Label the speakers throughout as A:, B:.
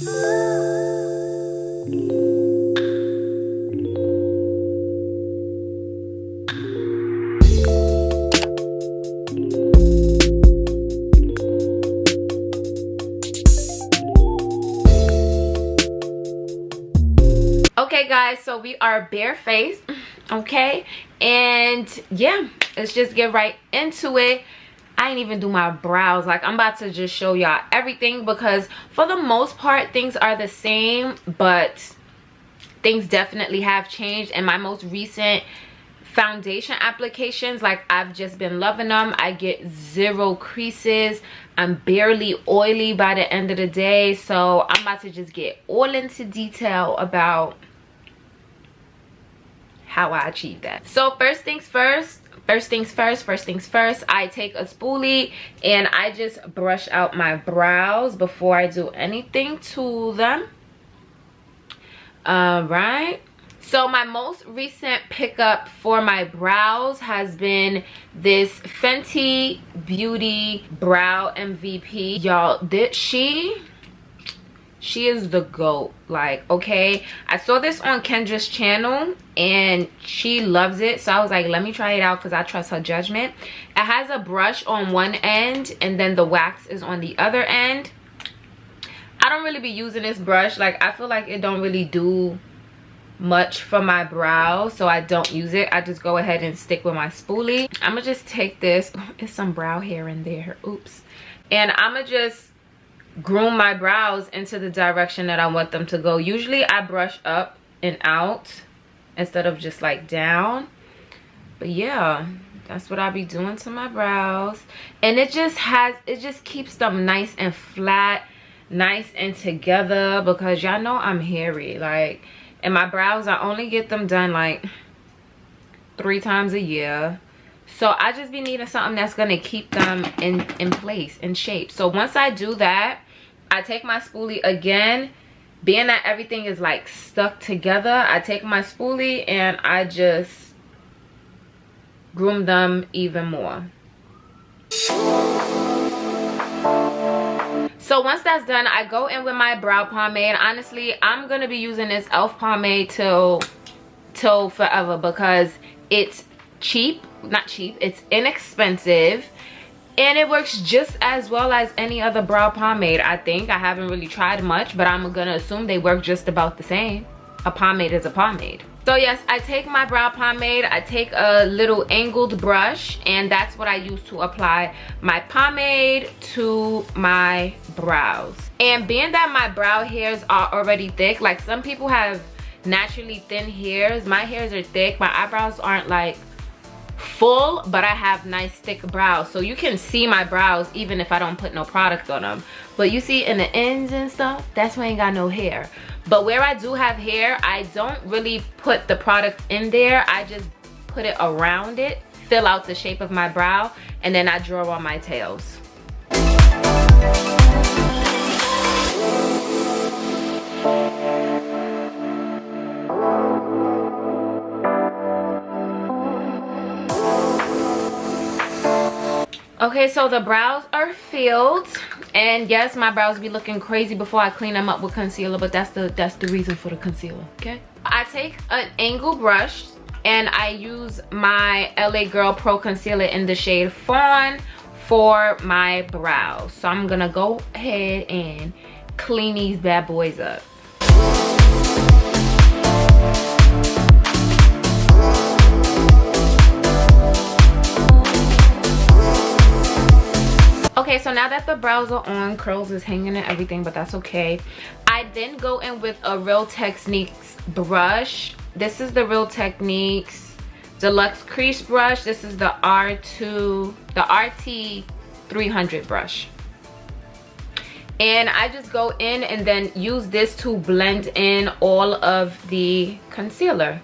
A: Okay guys, so we are barefaced, okay, and yeah, let's just get right into it. I ain't even do my brows. Like, I'm about to just show y'all everything, because for the most part things are the same, but things definitely have changed. And my most recent foundation applications, like, I've just been loving them. I get zero creases. I'm barely oily by the end of the day. So I'm about to just get all into detail about how I achieve that. So first things first, I take a spoolie and I just brush out my brows before I do anything to them. Right, so my most recent pickup for my brows has been this Fenty Beauty Brow MVP. Y'all, she is the GOAT. Like, okay, I saw this on Kendra's channel and she loves it, so I was like, let me try it out because I trust her judgment. It has a brush on one end and then the wax is on the other end. I don't really be using this brush. Like, I feel like it don't really do much for my brows, so I don't use it. I just go ahead and stick with my spoolie. I'm gonna just take this, it's some brow hair in there, oops, and I'm gonna just groom my brows into the direction that I want them to go. Usually I brush up and out instead of just like down, but yeah, that's what I be doing to my brows. And it just keeps them nice and flat, nice and together, because y'all know I'm hairy, like, and my brows, I only get them done like 3 times a year. So I just be needing something that's gonna keep them in place, in shape. So once I do that, I take my spoolie again. Being that everything is like stuck together, I take my spoolie and I just groom them even more. So once that's done, I go in with my brow pomade. Honestly, I'm gonna be using this e.l.f. pomade till forever, because it's cheap, not cheap, it's inexpensive, and it works just as well as any other brow pomade. I think, I haven't really tried much, but I'm gonna assume they work just about the same. A pomade is a pomade. So yes, I take my brow pomade, I take a little angled brush, and that's what I use to apply my pomade to my brows. And being that my brow hairs are already thick, like some people have naturally thin hairs, my hairs are thick. My eyebrows aren't like full, but I have nice thick brows, so you can see my brows even if I don't put no product on them. But you see in the ends and stuff, that's where I ain't got no hair. But where I do have hair, I don't really put the product in there. I just put it around it, fill out the shape of my brow, and then I draw on my tails. Okay, so the brows are filled, and yes, my brows be looking crazy before I clean them up with concealer, but that's the reason for the concealer. Okay, I take an angle brush and I use my LA Girl Pro Concealer in the shade Fawn for my brows. So I'm gonna go ahead and clean these bad boys up. Okay, so now that the brows are on, curls is hanging and everything, but that's okay. I then go in with a Real Techniques brush. This is the Real Techniques Deluxe Crease Brush. This is the RT 300 brush. And I just go in and then use this to blend in all of the concealer.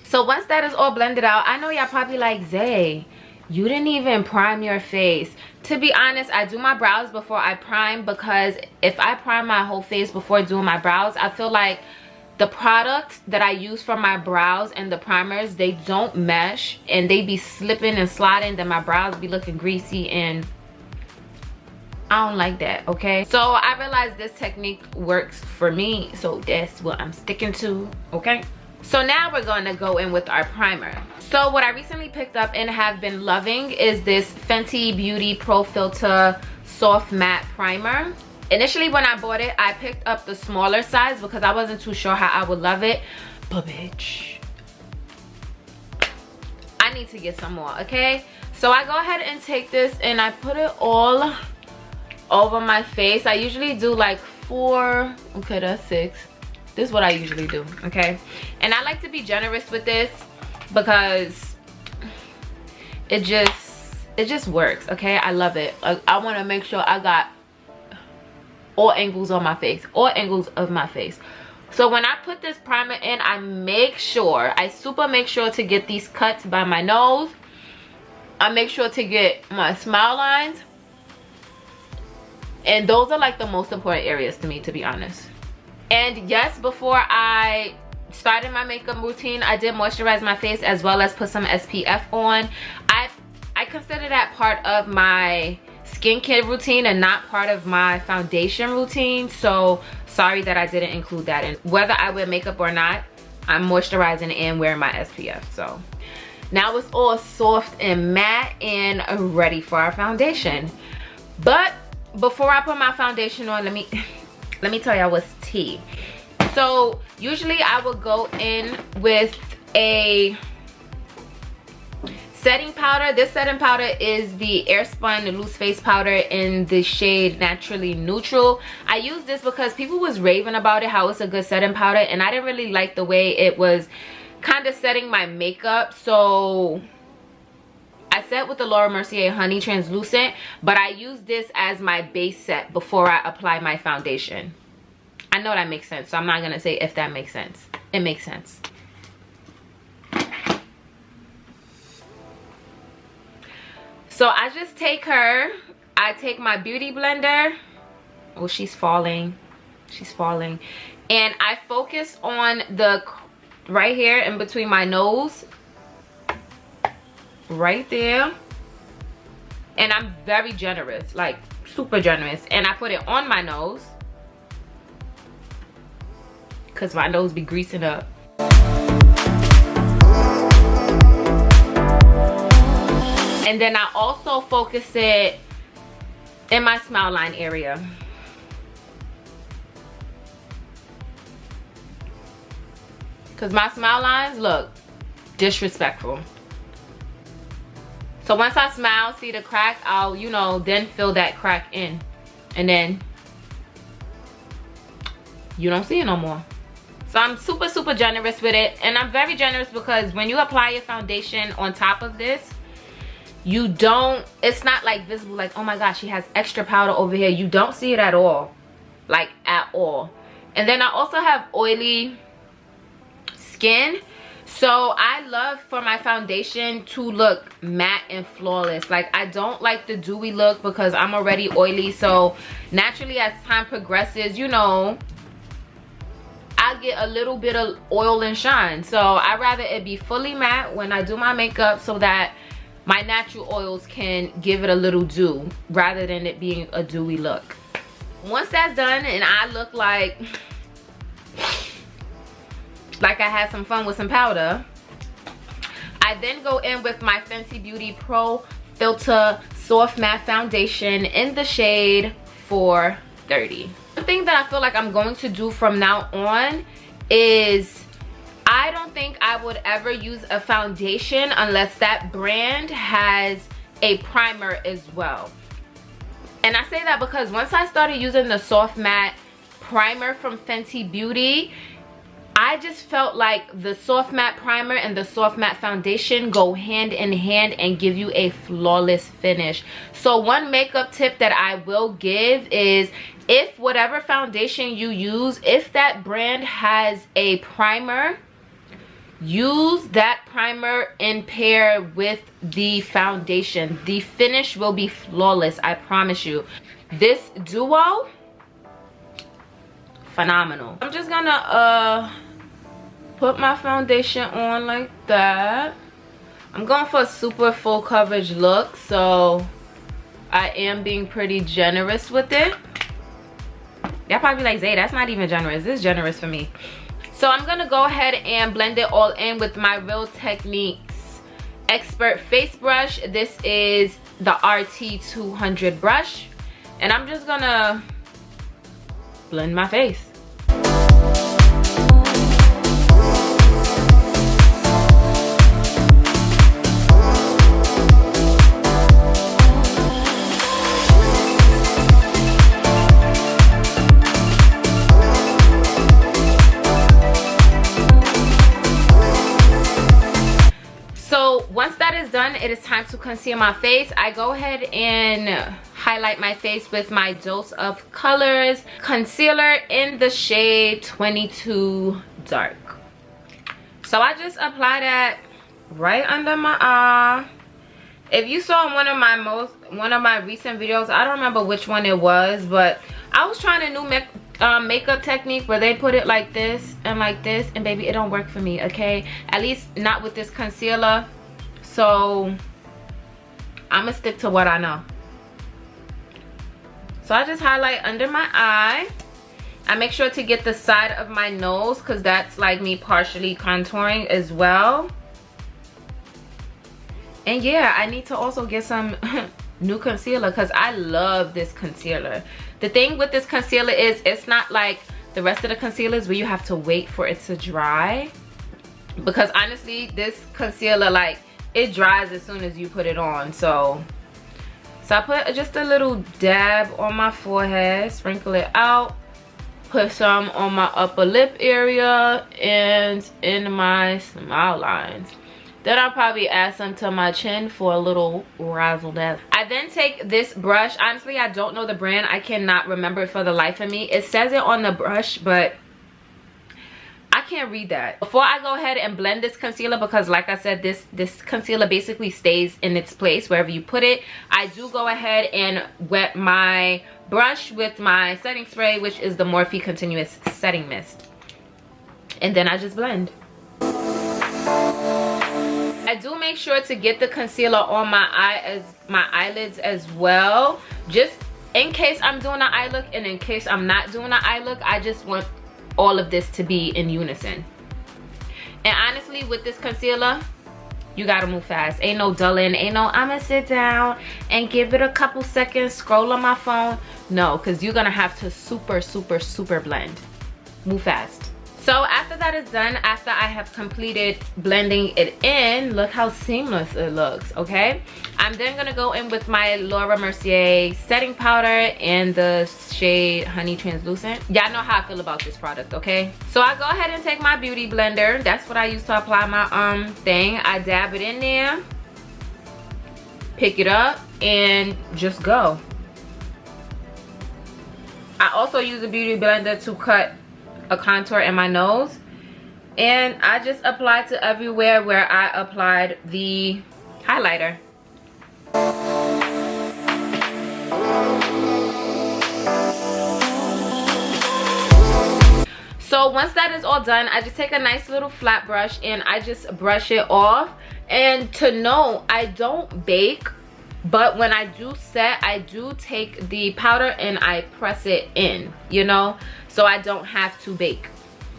A: So once that is all blended out, I know y'all probably like, Zay, you didn't even prime your face. To be honest, I do my brows before I prime, because if I prime my whole face before doing my brows, I feel like the products that I use for my brows and the primers, they don't mesh and they be slipping and sliding, then my brows be looking greasy, and I don't like that, okay? So I realized this technique works for me, so that's what I'm sticking to, okay? So now we're going to go in with our primer. So what I recently picked up and have been loving is this Fenty Beauty Pro Filt'r Soft Matte Primer. Initially when I bought it, I picked up the smaller size because I wasn't too sure how I would love it. But bitch, I need to get some more, okay? So I go ahead and take this and I put it all over my face. I usually do like 4, okay, that's 6. This is what I usually do, okay? And I like to be generous with this because it just works, okay? I love it. I want to make sure I got all angles on my face, all angles of my face. So when I put this primer in, I super make sure to get these cuts by my nose. I make sure to get my smile lines, and those are like the most important areas to me, to be honest. And yes, before I started my makeup routine, I did moisturize my face as well as put some SPF on. I consider that part of my skincare routine and not part of my foundation routine, so sorry that I didn't include that in. Whether I wear makeup or not, I'm moisturizing and wearing my SPF. So now it's all soft and matte and ready for our foundation. But before I put my foundation on, let me tell y'all what's tea. So usually I will go in with a setting powder. This setting powder is the Airspun loose face powder in the shade Naturally Neutral. I use this because people was raving about it, how it's a good setting powder, and I didn't really like the way it was kind of setting my makeup. So I set with the Laura Mercier Honey Translucent, but I use this as my base set before I apply my foundation. I know that makes sense, so I'm not gonna say if that makes sense. It makes sense. So I just take I take my beauty blender. Oh, she's falling. She's falling. And I focus on the right here in between my nose. Right there. And I'm very generous, like super generous. And I put it on my nose, because my nose be greasing up. And then I also focus it in my smile line area. Because my smile lines look disrespectful. So once I smile, see the crack, I'll, you know, then fill that crack in. And then you don't see it no more. So I'm super, super generous with it. And I'm very generous because when you apply your foundation on top of this, you don't, it's not like visible, like, oh my gosh, she has extra powder over here. You don't see it at all, like at all. And then I also have oily skin, so I love for my foundation to look matte and flawless. Like, I don't like the dewy look because I'm already oily, so naturally as time progresses, you know, I get a little bit of oil and shine. So I'd rather it be fully matte when I do my makeup so that my natural oils can give it a little dew rather than it being a dewy look. Once that's done and I look like I had some fun with some powder, I then go in with my Fenty Beauty Pro Filt'r Soft Matte Foundation in the shade 430. One thing that I feel like I'm going to do from now on is I don't think I would ever use a foundation unless that brand has a primer as well. And I say that because once I started using the soft matte primer from Fenty Beauty, I just felt like the soft matte primer and the soft matte foundation go hand in hand and give you a flawless finish. So one makeup tip that I will give is, if whatever foundation you use, if that brand has a primer, use that primer in pair with the foundation. The finish will be flawless, I promise you. This duo, phenomenal. I'm just gonna put my foundation on like that. I'm going for a super full coverage look, so I am being pretty generous with it. Y'all probably like, Zay, that's not even generous. This is generous for me. So I'm gonna go ahead and blend it all in with my Real Techniques Expert Face Brush. This is the RT200 brush. And I'm just gonna blend my face. Once that is done, it is time to conceal my face. I go ahead and highlight my face with my Dose of Colors concealer in the shade 22 Dark. So I just apply that right under my eye. If you saw one of my recent videos, I don't remember which one it was, but I was trying a new makeup technique where they put it like this, and baby, it don't work for me, okay? At least not with this concealer. So I'm gonna stick to what I know. So I just highlight under my eye. I make sure to get the side of my nose because that's like me partially contouring as well. And yeah, I need to also get some new concealer because I love this concealer. The thing with this concealer is it's not like the rest of the concealers where you have to wait for it to dry. Because honestly, this concealer, like, it dries as soon as you put it on. So I put just a little dab on my forehead, sprinkle it out, put some on my upper lip area and in my smile lines. Then I'll probably add some to my chin for a little razzle dazzle. I then take this brush. Honestly, I don't know the brand. I cannot remember it for the life of me. It says it on the brush, but I can't read that. Before I go ahead and blend this concealer, because like I said, this concealer basically stays in its place wherever you put it, I do go ahead and wet my brush with my setting spray, which is the Morphe Continuous Setting Mist. And then I just blend. I do make sure to get the concealer on my eyelids as well, just in case I'm doing an eye look, and in case I'm not doing an eye look, I just want all of this to be in unison. And honestly, with this concealer, you gotta move fast. Ain't no dulling, ain't no I'ma sit down and give it a couple seconds, scroll on my phone. No, because you're gonna have to super blend. Move fast. So after that is done, after I have completed blending it in, look how seamless it looks, okay? I'm then gonna go in with my Laura Mercier setting powder in the shade Honey Translucent. Y'all know how I feel about this product, okay? So I go ahead and take my beauty blender. That's what I use to apply my thing. I dab it in there, pick it up, and just go. I also use a beauty blender to cut a contour in my nose, and I just apply to everywhere where I applied the highlighter. So once that is all done, I just take a nice little flat brush and I just brush it off. And to know, I don't bake, but when I do set, I do take the powder and I press it in, you know, so I don't have to bake.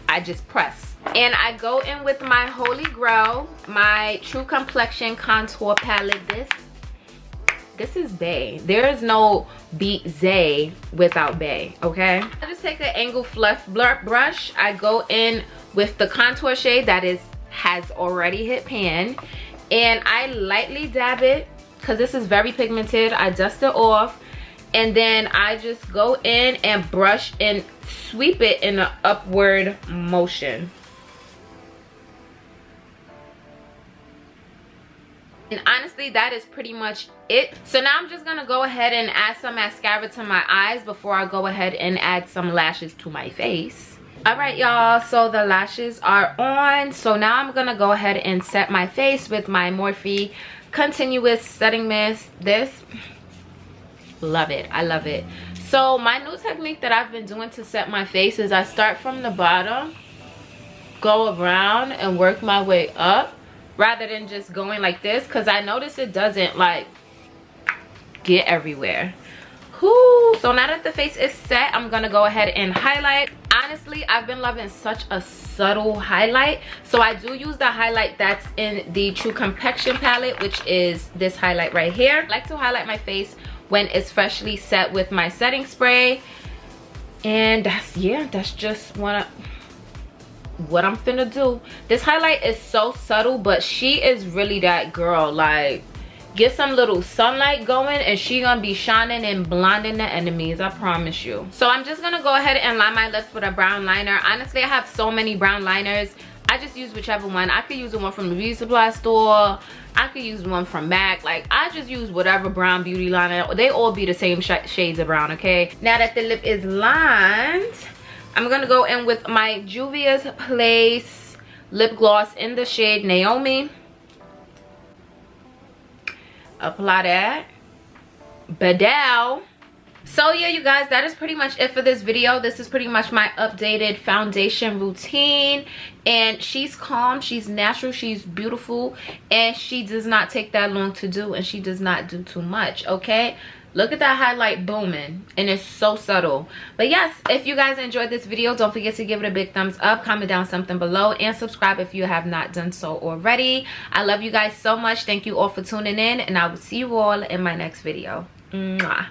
A: I just press. And I go in with my Holy Grail, my True Complexion Contour Palette. This is Bae. There is no Beat Zay without Bae, okay? I just take an angle fluff brush. I go in with the contour shade that has already hit pan, and I lightly dab it because this is very pigmented. I dust it off, and then I just go in and brush and sweep it in an upward motion. And honestly, that is pretty much it. So now I'm just gonna go ahead and add some mascara to my eyes before I go ahead and add some lashes to my face. All right, y'all, so the lashes are on. So now I'm gonna go ahead and set my face with my Morphe Continuous Setting Mist. This, love it, I love it. So my new technique that I've been doing to set my face is I start from the bottom go around and work my way up rather than just going like this, because I notice it doesn't like get everywhere. Whew. So now that the face is set, I'm gonna go ahead and highlight. Honestly, I've been loving such a subtle highlight, so I do use the highlight that's in the True Complexion palette, which is this highlight right here. I like to highlight my face when it's freshly set with my setting spray, and that's just what I'm finna do. This highlight is so subtle, but she is really that girl. Like, get some little sunlight going and she gonna be shining and blinding the enemies, I promise you. So I'm just gonna go ahead and line my lips with a brown liner. Honestly, I have so many brown liners. I just use whichever one. I could use the one from the beauty supply store. I could use one from MAC. Like, I just use whatever brown beauty liner. They all be the same shades of brown, okay? Now that the lip is lined, I'm gonna go in with my Juvias Place lip gloss in the shade Naomi. Apply that. Badow. So yeah, you guys, that is pretty much it for this video. This is pretty much my updated foundation routine, and she's calm, she's natural, she's beautiful, and she does not take that long to do, and she does not do too much, okay? Look at that highlight booming, and it's so subtle. But yes, if you guys enjoyed this video, don't forget to give it a big thumbs up, comment down something below, and subscribe if you have not done so already. I love you guys so much. Thank you all for tuning in, and I will see you all in my next video. Mwah.